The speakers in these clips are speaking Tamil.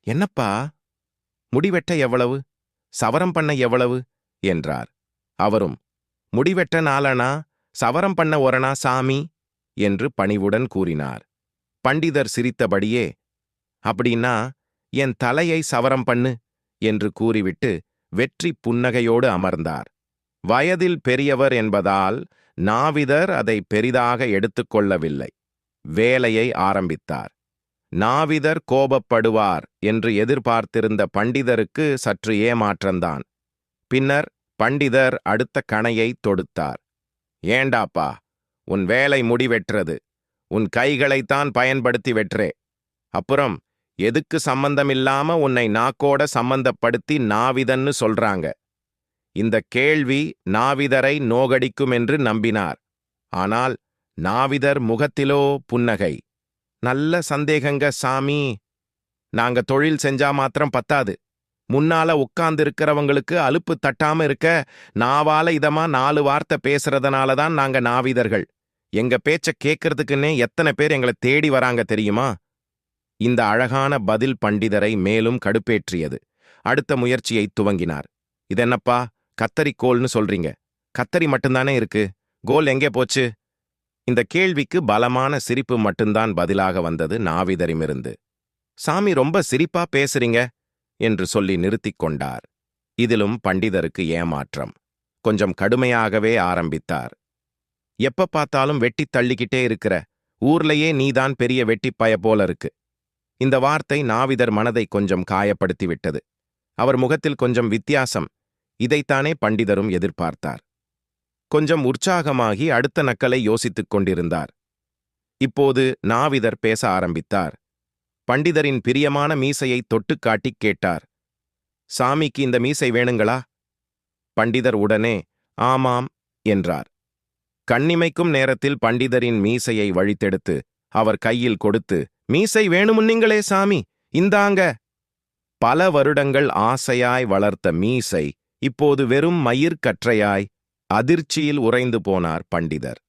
என்னப்பா, முடிவெட்ட எவ்வளவு, சவரம் பண்ண எவ்வளவு என்றார். அவரும், முடிவெட்ட 4 அணா, சவரம் பண்ண 1 அணா சாமி என்று பணிவுடன் கூறினார். பண்டிதர் சிரித்தபடியே, அப்படின்னா என் தலையை சவரம் பண்ணு என்று கூறிவிட்டு வெற்றி புன்னகையோடு அமர்ந்தார். வயதில் பெரியவர் என்பதால் நாவிதர் அதை பெரிதாக எடுத்துக்கொள்ளவில்லை. வேலையை ஆரம்பித்தார். நாவிதர் கோபப்படுவார் என்று எதிர்பார்த்திருந்த பண்டிதருக்கு சற்று ஏமாற்றந்தான். பின்னர் பண்டிதர் அடுத்த கணையை தொடுத்தார். ஏண்டாப்பா, உன் வேலை முடிவெற்றது. உன் கைகளைத்தான் பயன்படுத்தி வெற்றே. அப்புறம் எதுக்கு சம்பந்தமில்லாம உன்னை நாக்கோட சம்பந்தப்படுத்தி நாவிதன்னு சொல்றாங்க? இந்த கேள்வி நாவிதரை நோகடிக்கும் என்று நம்பினார். ஆனால் நாவிதர் முகத்திலோ புன்னகை. நல்ல சந்தேகங்க சாமி. நாங்க தொழில் செஞ்சா மாத்திரம் பத்தாது. முன்னால உட்கார்ந்திருக்கிறவங்களுக்கு அலுப்பு தட்டாம இருக்க நாவால இதமா 4 வார்த்தை பேசுறதுனால தான் நாங்க நாவிதர்கள். எங்க பேச்ச கேட்கறதுக்குன்னே எத்தனை பேர் எங்களை தேடி வராங்க தெரியுமா? இந்த அழகான பதில் பண்டிதரை மேலும் கடுப்பேற்றியது. அடுத்த முயற்சியை துவங்கினார். இதென்னப்பா, கத்தரிக்கோல்னு சொல்றீங்க? கத்தரி மட்டும்தானே இருக்கு, கோல் எங்கே போச்சு? இந்த கேள்விக்கு பலமான சிரிப்பு மட்டும்தான் பதிலாக வந்தது நாவிதரிமிருந்து. சாமி, ரொம்ப சிரிப்பா பேசுறீங்க என்று சொல்லி நிறுத்திக் கொண்டார். இதிலும் பண்டிதருக்கு ஏமாற்றம். கொஞ்சம் கடுமையாகவே ஆரம்பித்தார். எப்ப பார்த்தாலும் வெட்டித் தள்ளிக்கிட்டே இருக்கிற, ஊர்லயே நீதான் பெரிய வெட்டிப்பய போல இருக்கு. இந்த வார்த்தை நாவிதர் மனதை கொஞ்சம் காயப்படுத்தி விட்டது. அவர் முகத்தில் கொஞ்சம் வித்தியாசம். இதைத்தானே பண்டிதரும் எதிர்பார்த்தார். கொஞ்சம் உற்சாகமாகி அடுத்த நக்கலை யோசித்துக் கொண்டிருந்தார். இப்போது நாவிதர் பேச ஆரம்பித்தார். பண்டிதரின் பிரியமான மீசையை தொட்டுக் காட்டிக் கேட்டார். சாமிக்கு இந்த மீசை வேணுங்களா? பண்டிதர் உடனே ஆமாம் என்றார். கண்ணிமைக்கும் நேரத்தில் பண்டிதரின் மீசையை வழித்தெடுத்து அவர் கையில் கொடுத்து, மீசை வேணுமுன்னீங்களே சாமி, இந்தாங்க. பல வருடங்கள் ஆசையாய் வளர்த்த மீசை இப்போது வெறும் மயிர்கற்றையாய் அதிர்ச்சியில் உறைந்து போனார் பண்டிதர்.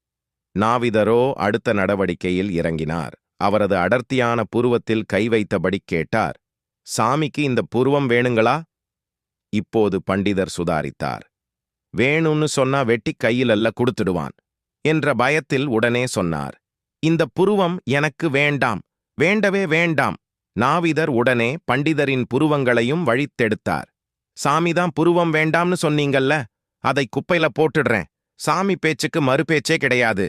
நாவிதரோ அடுத்த நடவடிக்கையில் இறங்கினார். அவரது அடர்த்தியான புருவத்தில் கை வைத்தபடி கேட்டார். சாமிக்கு இந்த புருவம் வேணுங்களா? இப்போது பண்டிதர் சுதாரித்தார். வேணும்னு சொன்னா வெட்டி கையிலல்ல கொடுத்துடுவான் என்ற பயத்தில் உடனே சொன்னார். இந்த புருவம் எனக்கு வேண்டாம், வேண்டவே வேண்டாம். நாவிதர் உடனே பண்டிதரின் புருவங்களையும் வழித்தெடுத்தார். சாமிதான் புருவம் வேண்டாம்னு சொன்னீங்கல்ல, அதை குப்பையில போட்டுடுறேன். சாமி பேச்சுக்கு மறுபேச்சே கிடையாது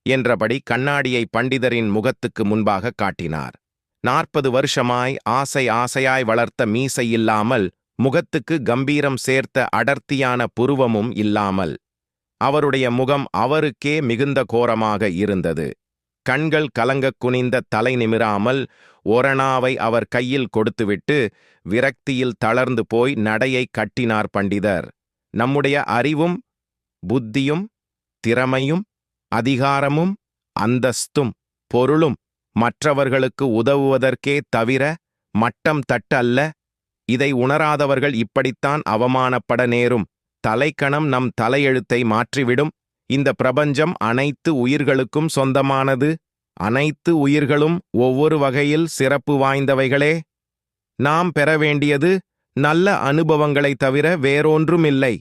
என்றபடி கண்ணாடியை பண்டிதரின் முகத்துக்கு முன்பாக காட்டினார். 40 வருஷமாய் ஆசையாய் வளர்த்த மீசை இல்லாமல், முகத்துக்கு கம்பீரம் சேர்த்த அடர்த்தியான புருவமும் இல்லாமல், அவருடைய முகம் அவருக்கே மிகுந்த கோரமாக இருந்தது. கண்கள் கலங்கக் குனிந்த தலை நிமிராமல் ஒரணாவை அவர் கையில் கொடுத்துவிட்டு விரக்தியில் தளர்ந்து போய் நடையை கட்டினார் பண்டிதர். நம்முடைய அறிவும் புத்தியும் திறமையும் அதிகாரமும் அந்தஸ்தும் பொருளும் மற்றவர்களுக்கு உதவுவதற்கே தவிர மட்டம் தட்ட அல்ல. இதை உணராதவர்கள் இப்படித்தான் அவமானப்பட நேரும். தலைக்கணம் நம் தலையெழுத்தை மாற்றிவிடும். இந்த பிரபஞ்சம் அனைத்து உயிர்களுக்கும் சொந்தமானது. அனைத்து உயிர்களும் ஒவ்வொரு வகையில் சிறப்பு வாய்ந்தவைகளே. நாம் பெற வேண்டியது நல்ல அனுபவங்களைத் தவிர வேறொன்றுமில்லை.